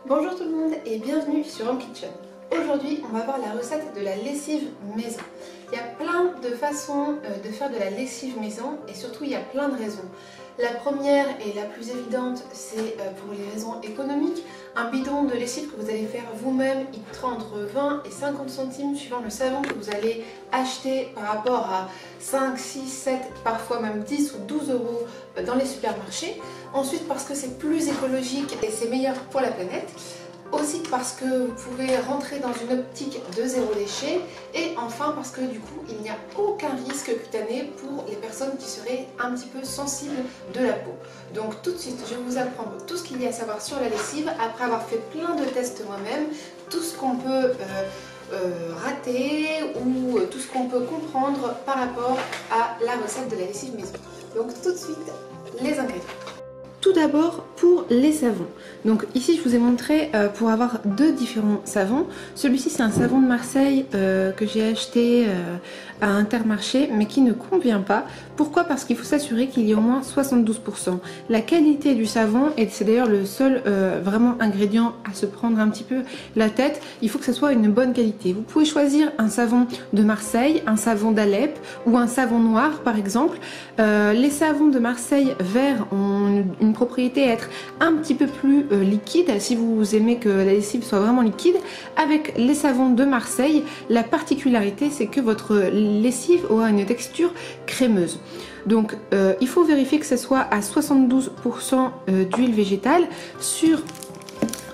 Bonjour tout le monde et bienvenue sur Home Kitchen. Aujourd'hui, on va voir la recette de la lessive maison. Il y a plein de façons de faire de la lessive maison et surtout il y a plein de raisons. La première et la plus évidente, c'est pour les raisons économiques. Un bidon de lessive que vous allez faire vous-même, il coûtera entre 20 et 50 centimes suivant le savon que vous allez acheter par rapport à 5, 6, 7, parfois même 10 ou 12 euros dans les supermarchés. Ensuite parce que c'est plus écologique et c'est meilleur pour la planète. Aussi parce que vous pouvez rentrer dans une optique de zéro déchet. Et enfin parce que du coup il n'y a aucun risque cutané pour les personnes qui seraient un petit peu sensibles de la peau. Donc tout de suite je vais vous apprendre tout ce qu'il y a à savoir sur la lessive après avoir fait plein de tests moi-même, tout ce qu'on peut rater ou tout ce qu'on peut comprendre par rapport à la recette de la lessive maison. Donc tout de suite les ingrédients. Tout d'abord pour les savons. Donc ici je vous ai montré pour avoir deux différents savons. Celui-ci c'est un savon de Marseille que j'ai acheté à Intermarché mais qui ne convient pas. Pourquoi? Parce qu'il faut s'assurer qu'il y ait au moins 72%. La qualité du savon, et c'est d'ailleurs le seul vraiment ingrédient à se prendre un petit peu la tête, il faut que ce soit une bonne qualité. Vous pouvez choisir un savon de Marseille, un savon d'Alep ou un savon noir par exemple. Les savons de Marseille verts ont une propriété à être un petit peu plus liquide si vous aimez que la lessive soit vraiment liquide. Avec les savons de Marseille, la particularité c'est que votre lessive aura une texture crémeuse. Donc il faut vérifier que ce soit à 72% d'huile végétale. Sur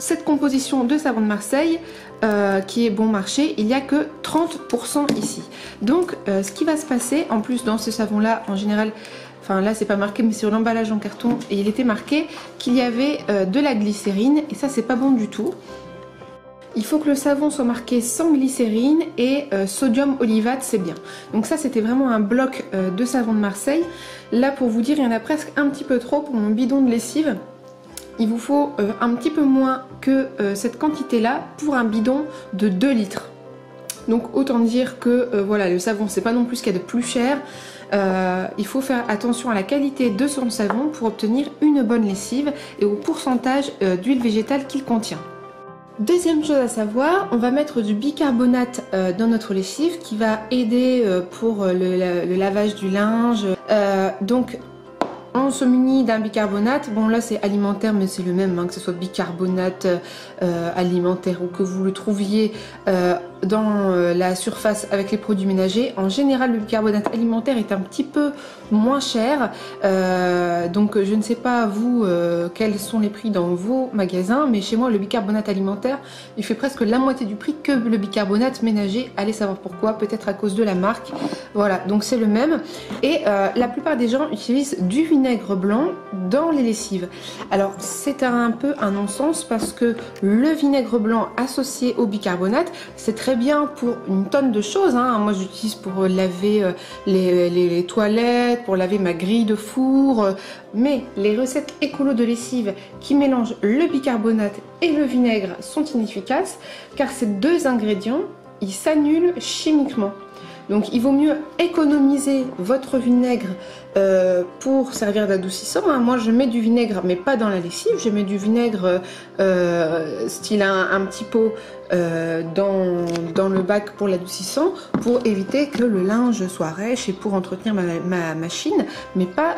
cette composition de savon de Marseille qui est bon marché, il n'y a que 30% ici. Donc ce qui va se passer en plus dans ce savon là en général, enfin là c'est pas marqué mais sur l'emballage en carton et il était marqué qu'il y avait de la glycérine et ça c'est pas bon du tout. Il faut que le savon soit marqué sans glycérine et sodium olivate, c'est bien. Donc ça c'était vraiment un bloc de savon de Marseille. Là pour vous dire il y en a presque un petit peu trop pour mon bidon de lessive. Il vous faut un petit peu moins que cette quantité là pour un bidon de 2 litres. Donc autant dire que voilà, le savon c'est pas non plus ce qu'il y a de plus cher. Il faut faire attention à la qualité de son savon pour obtenir une bonne lessive et au pourcentage d'huile végétale qu'il contient. Deuxième chose à savoir, on va mettre du bicarbonate dans notre lessive qui va aider pour le lavage du linge. Donc on se munit d'un bicarbonate, bon là c'est alimentaire mais c'est le même, hein, que ce soit bicarbonate alimentaire ou que vous le trouviez dans la surface avec les produits ménagers. En général le bicarbonate alimentaire est un petit peu moins cher, donc je ne sais pas vous quels sont les prix dans vos magasins, mais chez moi le bicarbonate alimentaire il fait presque la moitié du prix que le bicarbonate ménager. Allez savoir pourquoi, peut-être à cause de la marque. Voilà, donc c'est le même et la plupart des gens utilisent du vinaigre blanc dans les lessives. Alors c'est un peu un non-sens parce que le vinaigre blanc associé au bicarbonate c'est très bien pour une tonne de choses, hein. Moi j'utilise pour laver les toilettes, pour laver ma grille de four, mais les recettes écolo de lessive qui mélangent le bicarbonate et le vinaigre sont inefficaces car ces deux ingrédients ils s'annulent chimiquement. Donc il vaut mieux économiser votre vinaigre pour servir d'adoucissant, hein. Moi je mets du vinaigre mais pas dans la lessive, je mets du vinaigre style un petit pot dans le bac pour l'adoucissant pour éviter que le linge soit rêche et pour entretenir ma machine, mais pas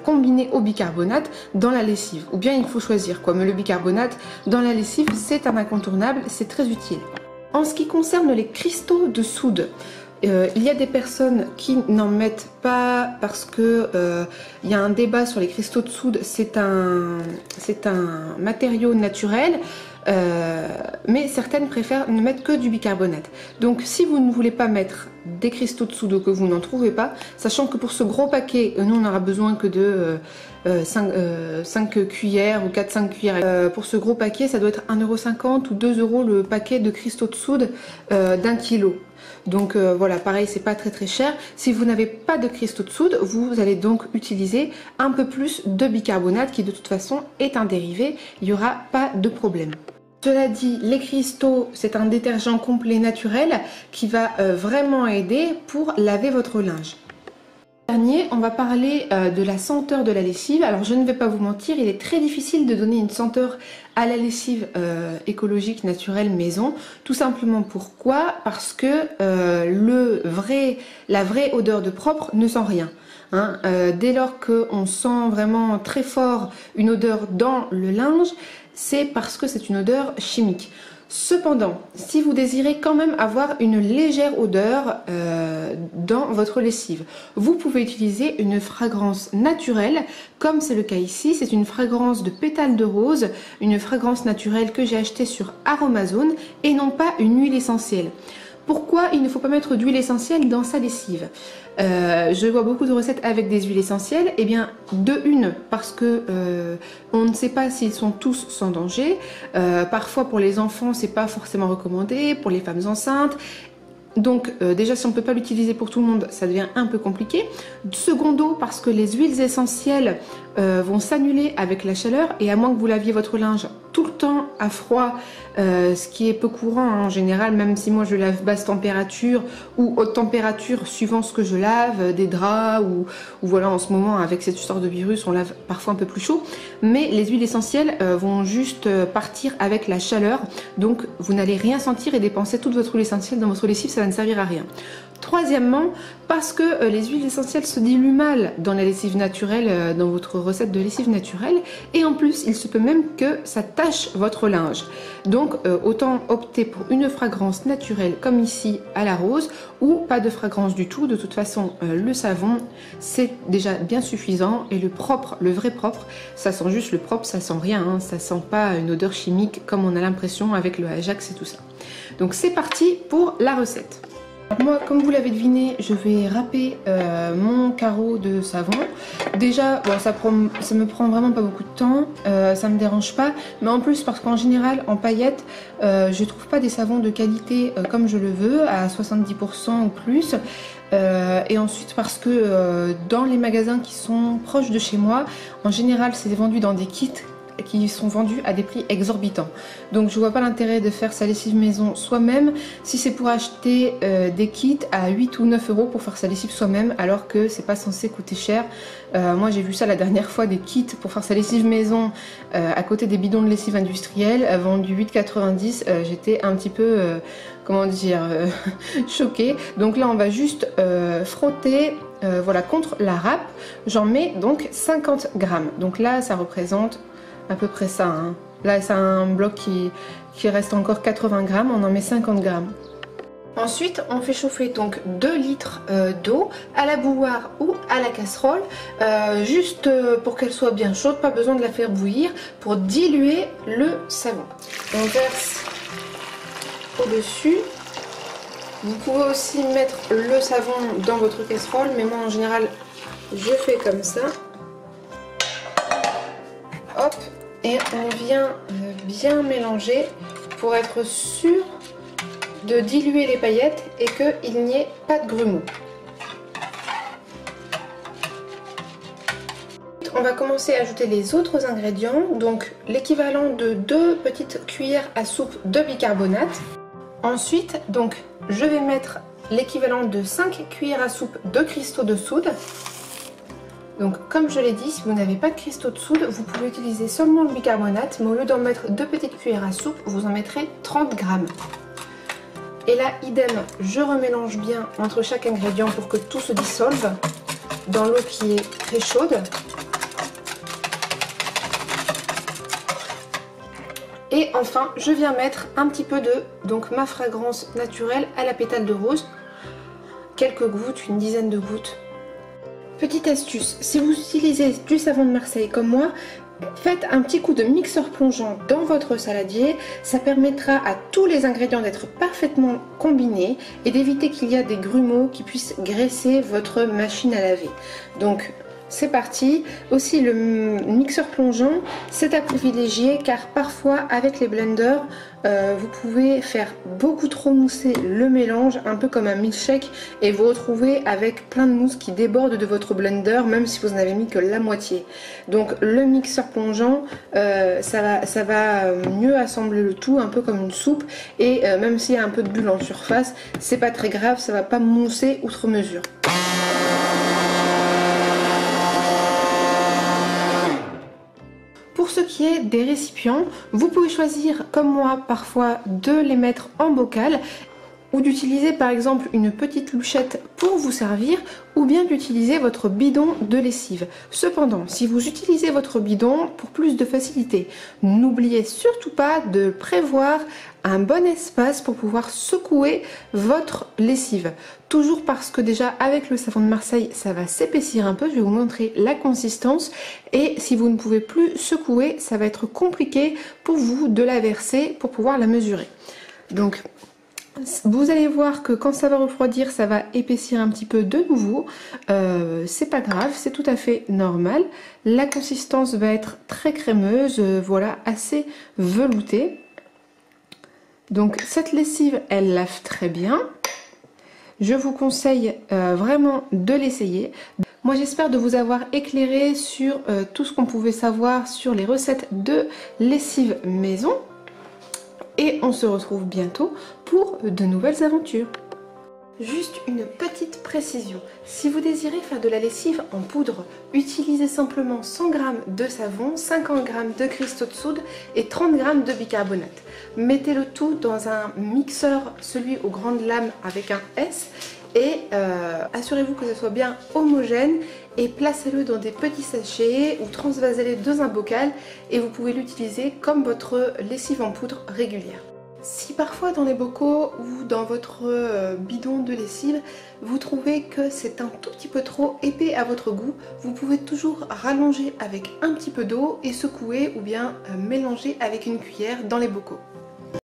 combiné au bicarbonate dans la lessive. Ou bien il faut choisir quoi, mais le bicarbonate dans la lessive c'est un incontournable, c'est très utile. En ce qui concerne les cristaux de soude, il y a des personnes qui n'en mettent pas parce que il y a un débat sur les cristaux de soude. C'est un matériau naturel, mais certaines préfèrent ne mettre que du bicarbonate. Donc si vous ne voulez pas mettre des cristaux de soude ou que vous n'en trouvez pas, sachant que pour ce gros paquet, nous on n'aura besoin que de 5 cuillères ou 4-5 cuillères. Pour ce gros paquet, ça doit être 1,50 € ou 2 € le paquet de cristaux de soude d'1 kg. Donc voilà, pareil, c'est pas très cher. Si vous n'avez pas de cristaux de soude, vous allez donc utiliser un peu plus de bicarbonate qui de toute façon est un dérivé, il n'y aura pas de problème. Cela dit, les cristaux, c'est un détergent complet naturel qui va vraiment aider pour laver votre linge. Dernier, on va parler de la senteur de la lessive. Alors je ne vais pas vous mentir, il est très difficile de donner une senteur à la lessive écologique, naturelle, maison. Tout simplement pourquoi? Parce que la vraie odeur de propre ne sent rien. Hein. Dès lors qu'on sent vraiment très fort une odeur dans le linge, c'est parce que c'est une odeur chimique. Cependant, si vous désirez quand même avoir une légère odeur dans votre lessive, vous pouvez utiliser une fragrance naturelle, comme c'est le cas ici. C'est une fragrance de pétales de rose, une fragrance naturelle que j'ai achetée sur Aromazone et non pas une huile essentielle. Pourquoi il ne faut pas mettre d'huile essentielle dans sa lessive? Je vois beaucoup de recettes avec des huiles essentielles. Eh bien, de une, parce que on ne sait pas s'ils sont tous sans danger. Parfois, pour les enfants, c'est pas forcément recommandé. Pour les femmes enceintes. Donc déjà si on ne peut pas l'utiliser pour tout le monde, ça devient un peu compliqué. Secondo, parce que les huiles essentielles vont s'annuler avec la chaleur, et à moins que vous laviez votre linge tout le temps à froid, ce qui est peu courant hein, en général, même si moi je lave basse température ou haute température suivant ce que je lave, des draps ou voilà, en ce moment avec cette histoire de virus on lave parfois un peu plus chaud, mais les huiles essentielles vont juste partir avec la chaleur, donc vous n'allez rien sentir et dépenser toute votre huile essentielle dans votre lessive, ça va ne servir à rien. Troisièmement, parce que les huiles essentielles se diluent mal dans la lessive naturelle, dans votre recette de lessive naturelle, et en plus il se peut même que ça tache votre linge. Donc autant opter pour une fragrance naturelle comme ici à la rose, ou pas de fragrance du tout. De toute façon le savon c'est déjà bien suffisant, et le propre, le vrai propre, ça sent juste le propre, ça sent rien, hein, ça sent pas une odeur chimique comme on a l'impression avec le Ajax et tout ça. Donc c'est parti pour la recette. Moi, comme vous l'avez deviné, je vais râper mon carreau de savon. Déjà, bon, ça me prend vraiment pas beaucoup de temps, ça me dérange pas. Mais en plus, parce qu'en général, en paillettes, je trouve pas des savons de qualité comme je le veux, à 70% ou plus. Et ensuite parce que dans les magasins qui sont proches de chez moi, en général, c'est vendu dans des kits qui sont vendus à des prix exorbitants. Donc je vois pas l'intérêt de faire sa lessive maison soi-même si c'est pour acheter des kits à 8 ou 9 euros pour faire sa lessive soi-même, alors que c'est pas censé coûter cher. Moi j'ai vu ça la dernière fois, des kits pour faire sa lessive maison à côté des bidons de lessive industrielle vendus 8,90. J'étais un petit peu comment dire choquée. Donc là on va juste frotter voilà, contre la râpe. J'en mets donc 50 grammes. Donc là ça représente à peu près ça, hein. Là c'est un bloc qui reste encore 80 grammes, on en met 50 grammes. Ensuite on fait chauffer donc 2 litres d'eau à la bouilloire ou à la casserole, juste pour qu'elle soit bien chaude, pas besoin de la faire bouillir, pour diluer le savon. On verse au-dessus. Vous pouvez aussi mettre le savon dans votre casserole, mais moi en général je fais comme ça. Hop, et on vient bien mélanger pour être sûr de diluer les paillettes et qu'il n'y ait pas de grumeaux. On va commencer à ajouter les autres ingrédients, donc l'équivalent de 2 petites cuillères à soupe de bicarbonate. Ensuite, donc, je vais mettre l'équivalent de 5 cuillères à soupe de cristaux de soude. Donc comme je l'ai dit, si vous n'avez pas de cristaux de soude, vous pouvez utiliser seulement le bicarbonate, mais au lieu d'en mettre 2 petites cuillères à soupe, vous en mettrez 30 grammes. Et là, idem, je remélange bien entre chaque ingrédient pour que tout se dissolve dans l'eau qui est très chaude. Et enfin, je viens mettre un petit peu de ma fragrance naturelle à la pétale de rose. Quelques gouttes, une dizaine de gouttes. Petite astuce, si vous utilisez du savon de Marseille comme moi, faites un petit coup de mixeur plongeant dans votre saladier. Ça permettra à tous les ingrédients d'être parfaitement combinés et d'éviter qu'il y ait des grumeaux qui puissent graisser votre machine à laver. Donc c'est parti. Aussi le mixeur plongeant, c'est à privilégier car parfois avec les blenders, vous pouvez faire beaucoup trop mousser le mélange, un peu comme un milkshake, et vous retrouvez avec plein de mousse qui déborde de votre blender, même si vous en avez mis que la moitié. Donc le mixeur plongeant, ça va mieux assembler le tout, un peu comme une soupe, et même s'il y a un peu de bulles en surface, c'est pas très grave, ça va pas mousser outre mesure. ce qui est des récipients, vous pouvez choisir, comme moi parfois, de les mettre en bocal ou d'utiliser par exemple une petite louchette pour vous servir ou bien d'utiliser votre bidon de lessive. Cependant, si vous utilisez votre bidon pour plus de facilité, n'oubliez surtout pas de prévoir un bon espace pour pouvoir secouer votre lessive. Toujours parce que déjà avec le savon de Marseille, ça va s'épaissir un peu. Je vais vous montrer la consistance et si vous ne pouvez plus secouer, ça va être compliqué pour vous de la verser pour pouvoir la mesurer. Donc vous allez voir que quand ça va refroidir, ça va épaissir un petit peu de nouveau. C'est pas grave, c'est tout à fait normal. La consistance va être très crémeuse, voilà, assez veloutée. Donc cette lessive, elle lave très bien. Je vous conseille vraiment de l'essayer. Moi j'espère de vous avoir éclairé sur tout ce qu'on pouvait savoir sur les recettes de lessive maison. Et on se retrouve bientôt pour de nouvelles aventures. Juste une petite précision, si vous désirez faire de la lessive en poudre, utilisez simplement 100 g de savon, 50 g de cristaux de soude et 30 g de bicarbonate. Mettez le tout dans un mixeur, celui aux grandes lames avec un S, et assurez-vous que ce soit bien homogène et placez-le dans des petits sachets ou transvasez-le dans un bocal et vous pouvez l'utiliser comme votre lessive en poudre régulière. Si parfois dans les bocaux ou dans votre bidon de lessive, vous trouvez que c'est un tout petit peu trop épais à votre goût, vous pouvez toujours rallonger avec un petit peu d'eau et secouer ou bien mélanger avec une cuillère dans les bocaux.